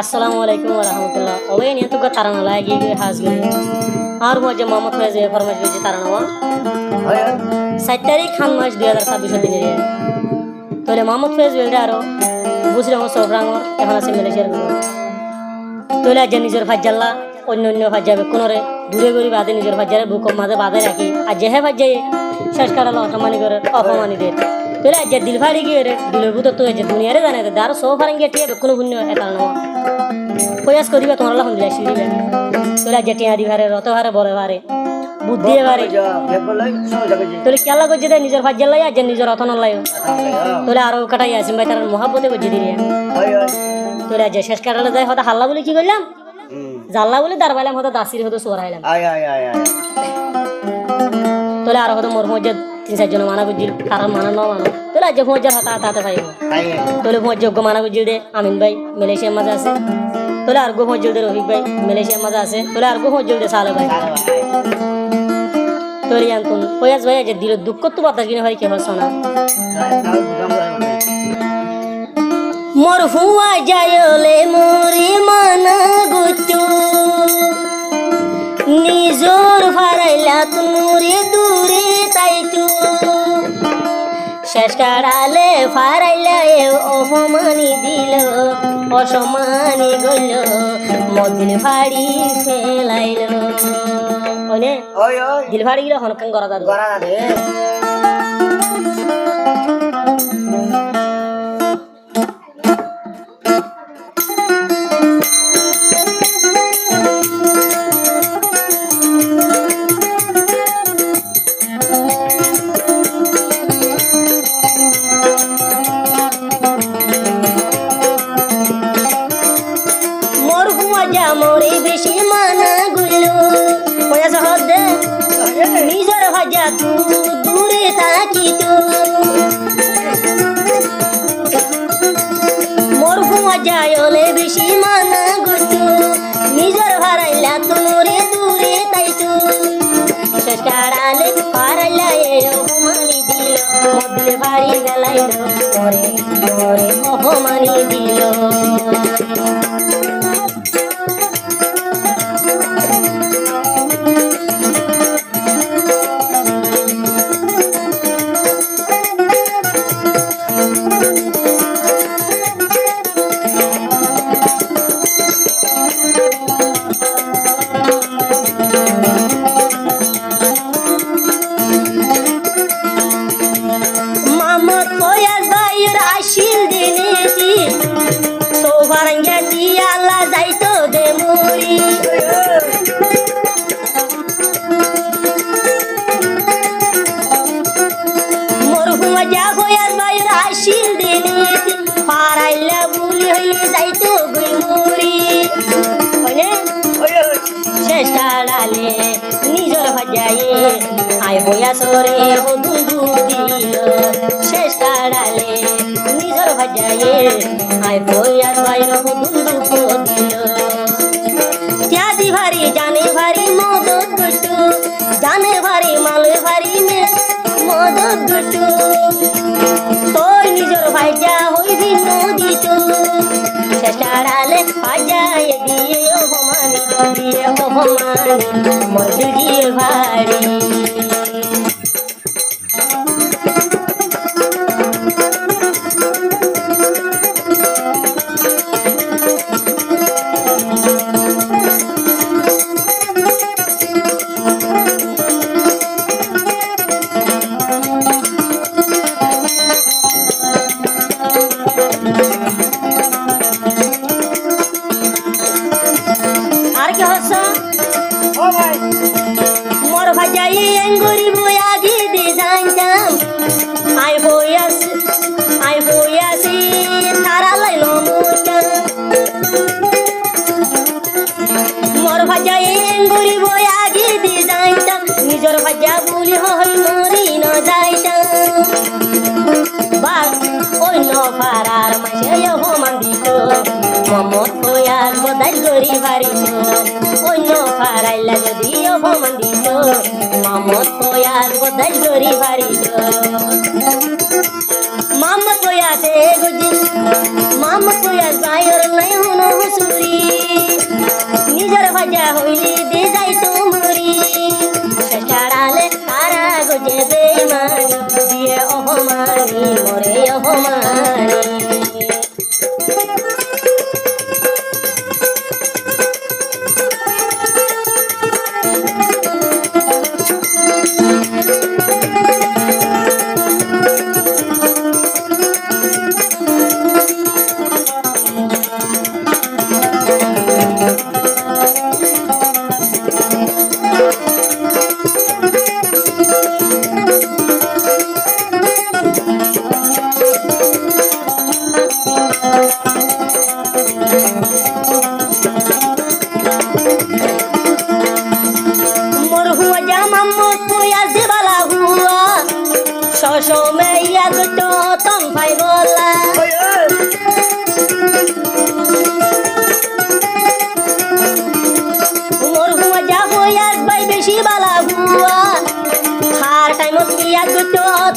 আসসালামু আলাইকুম ওয়া রাহমাতুল্লাহ। ওয়ে নিয়ে তো তারানা লাগি হাজগে আর মজে মোহাম্মদ ফয়েজ ফরমাইশ দিতে তারানা 7 তারিখ খান মাস 2026 দিনে রে তোলে মোহাম্মদ ফয়েজ বেলদা আরো বুঝরে মো সবরাঙ্গ এখন আছে মালয়েশিয়ার ভিতর তোলে আজ নিজের ফাজ্জাল্লা অন্য অন্য ফাজ্জাবে কোনরে দূরে গরি বাদে নিজের ফাজ্জারে বুক মাঝে বাদে রাখি আর যেহে ফাজ্জাই শেষ কাটালো অসম্মানি করে অপমানি দে তোলে আজ দিল ফাড়ি গিয়ে রে দিলের ভিতর তো যে দুনিয়ারে জানে দার সব ফারাঙ্গে টিয়ে কোনো পুণ্য একাল না প্রয়াস করিবা তোমার আলহামদুলিল্লাহ শিরিবে তোলে আজ টিয়া দিবারে রত হারে বড় হারে বুদ্ধি বারে তোলে কেলা গজে দে নিজের ফাজ্জাল্লাই আজ নিজের অথন লাই তোলে আরো কাটাই আসিম ভাই তার মহাব্বতে গজে দিয়ে তোলে আজ শেষ কাটালে যায় হয়তো হাল্লা বলে কি করলাম জাল্লা বলে দাঁড়াইলাম হয়তো দাসির হয়তো সোরাইলাম তোলে আর হয়তো মোর মধ্যে 3-4 জন মানা বুঝিল কারণ মানা ন মানো তোলে আজ মজ্জার হাতে হাতে পাইব তোলে যোগ্য মানা বুঝিল দে আমিন ভাই মালয়েশিয়ার মাঝে আছে তোলে আর গো মজ্জিল দে রফিক ভাই মালয়েশিয়ার মাঝে আছে তোলে আর গো মজ্জিল দে সালে ভাই তোরে আনতুন ফয়াজ ভাই আজ দিল দুঃখ তো বাতাস কিনে ভাই কে হস না মোর হুয়া যায়লে মোরে মানা গুতু নিজর ফারাইলা তুরে দূরে তাইতু শেষ কাড়ালে ফারাইলা অপমানি দিল অসম্মানি গইল মদিল ফাড়ি ফেলাইল ওনে দিল ফাড়ি গিলা হনকান করা দাদু মোরে বেশি মানা গুলো পয়সা হদে নিজের ভাজা তু দূরে থাকি তো মোর হুয়া যায়লে বেশি মানা গুলো নিজের ভারাইলা তোরে দূরে তাই তো শেষ কাড়ালে পারাইলা অপমানি দিল মদিলে ভারী গেলাইল মোরে মোরে অপমানি দিল নিজর ভাজায়ে আয় বয়া সরে দুধু দিল শেষ কাড়ালে নিজর ভাজায়ে আয় বয়া সরে দুধু দিল ত্যাদি ভারি জানে ভারি মদত গুটু জানে ভারি মালে ভারি মে মদত গুটু তোর নিজর ভাজা হইবি নদী তো শেষ কাড়ালে ভাজায়ে দিয়ে অপমানি দিয়ে অপমানি মদিল ভাড়ি আর কি হস মোর ভাজাই এঙ্গুরি বয়া গিদি জানতাম আই বয়াসি তারা লাইলো মুটা মোর ভাজাই এঙ্গুরি বয়া গিদি জানতাম নিজর ভাজা বলি হই মরি ন যাইতাম বাল অন্য ফারার মাসে হমান দিত মোহাম্মদ ফয়াজ বদাই গরি ভারিত অন্য ফারাইলা যদি অপমান দিত মোহাম্মদ ফয়াজ বদাই গরি ভারিত মোহাম্মদ ফয়াজে গজি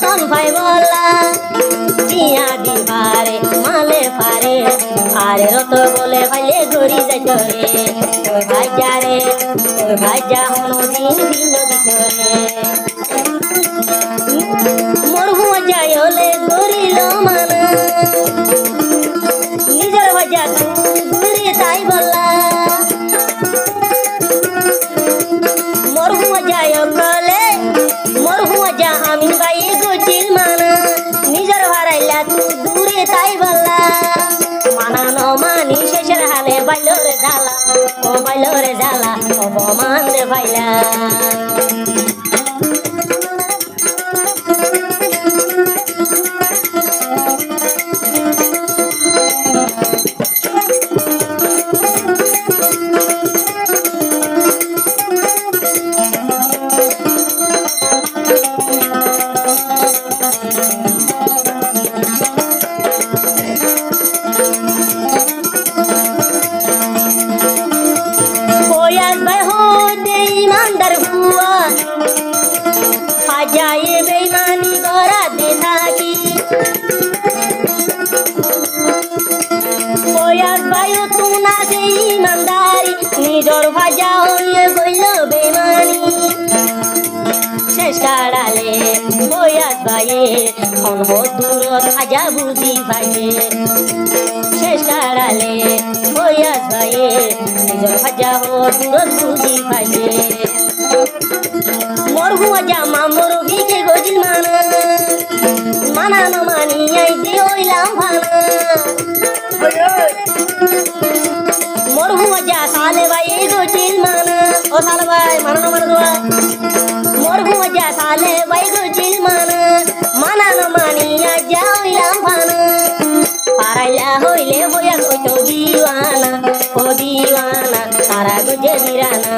রতন ভাই বলা টিয়া দিবারে মালে পারে আরে রত বলে ভাইলে গড়ি যাই করে ওই ভাইজা রে ওই ভাইজা হনো দিন ভিন্ন দিকরে মোর হুয়া যায় হলে গরিল মানা নিজের ভাইজা ঘুরে তাই বললা মোর হুয়া যায় কলে মোর হুয়া যা আমি ভাই গজিল মানা নিজের হারাইলা তু দূরে তাই বললা মানানো মানি শেষের হালে বাইলরে জ্বালা ও বাইলরে জ্বালা অপমান দে ভাইলা ईमानदार हुआ जाए बेईमानी गरा दे थाकी कोयास भाइयो तू ना से ईमानदारी निजर भाजा होइए गइल बेईमानी চেষ্টা ডালে কোয়াস ভাইয়ে হন হো দূর খাজা বুঝি ভাইয়ে চেষ্টা ডালে কোয়াস ভাইয়ে নিজর ভাজা হো দূর বুঝি ভাইয়ে মোর হুয়া জামা মোর ভিকে গজিল মানা মানা ন মানি আই দি ওইলাম ভানা মোর হুয়া যা সালে ভাই গজিল মানা ও সালে ভাই মানা ন মানা দোয়া মোর হুয়া যা সালে ভাই গজিল মানা মানা ন মানি আই যা ওইলাম ভানা পারাইলা হইলে বয়া কইতো দিওয়ানা ও দিওয়ানা তারা গজে দিরানা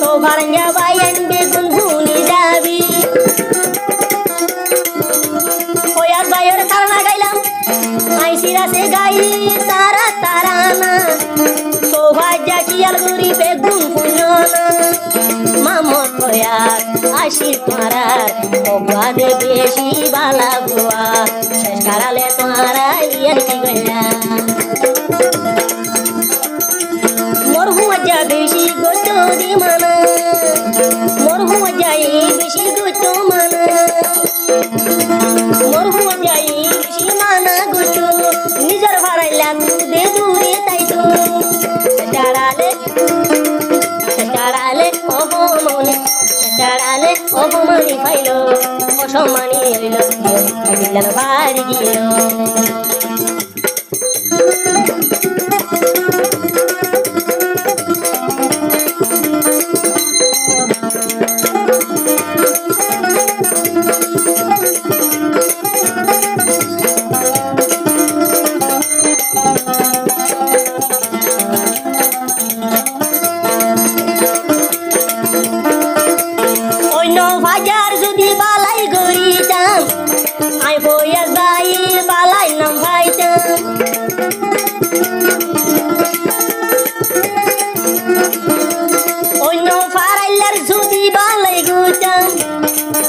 सोफारंजा बायन बेगुन भूनी जाबी कोयास बायर तारा गाइलाम आई सिरा से गाई तारा ताराना सोफाजा कियाल गुरी बेगुन भूनना मामो कोयास आशिर तुम्हारार ओबा दे बेशी बाला बुआ शेषकाराले तुम्हारा यार की गया मोर हुआ जा बेशी गोटो दी माना मोर हुआ जाई बेशी गोटो माना मोर हुआ जाई बेशी माना गोटो निजर भाराइला तू दे दूरे ताई तू सटाराले ओहो मनी फाइलो ओशो मानी हइलो दिलन बारी गिलो বাজার যদি বালাই গরিতাম আই বইয়ার বাই বালাই নাম ভাইতাম অন্য ফারাইলার যদি বালাই গইতাম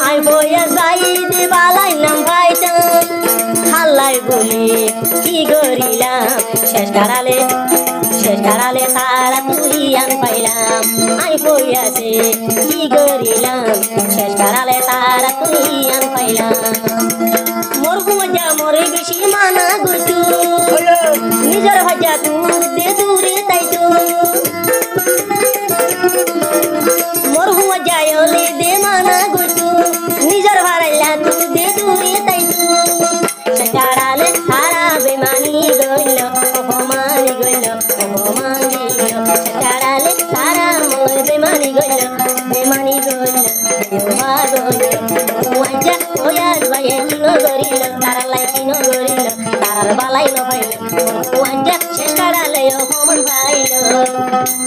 আই বইয়ার বাই দে বালাই নাম ভাইতাম হাল্লাই বলি কি গরিলাম শেষ কারালে তারা তুই আন পাইলাম আই বইয়াছে কি গরিলাম শেষ কারালে তারা তুই আন পাইলাম মোর হুয়া মোরে বেশি মানা গইতু নিজের ভাজা তু দে দূরে তাই তু মোর হুয়া যায়লে দে মানা গইতু নিজের ভারাইলা তু দে দূরে তাই তু সকারালে তারা বেমানি গইল অপমানি গইল অপমানি গইল সকারালে তারা মোর বেমানি গইল দেওয়া গইল ওয়াজা ওয়াজ ভাইনো গরিল তারা লাইনো গরিল তারার বালাই ন ভাইল ওয়াজা সকারালে অপমান ভাইল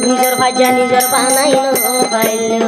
নিজের ভাজা নিজের বানাইলো ভাইল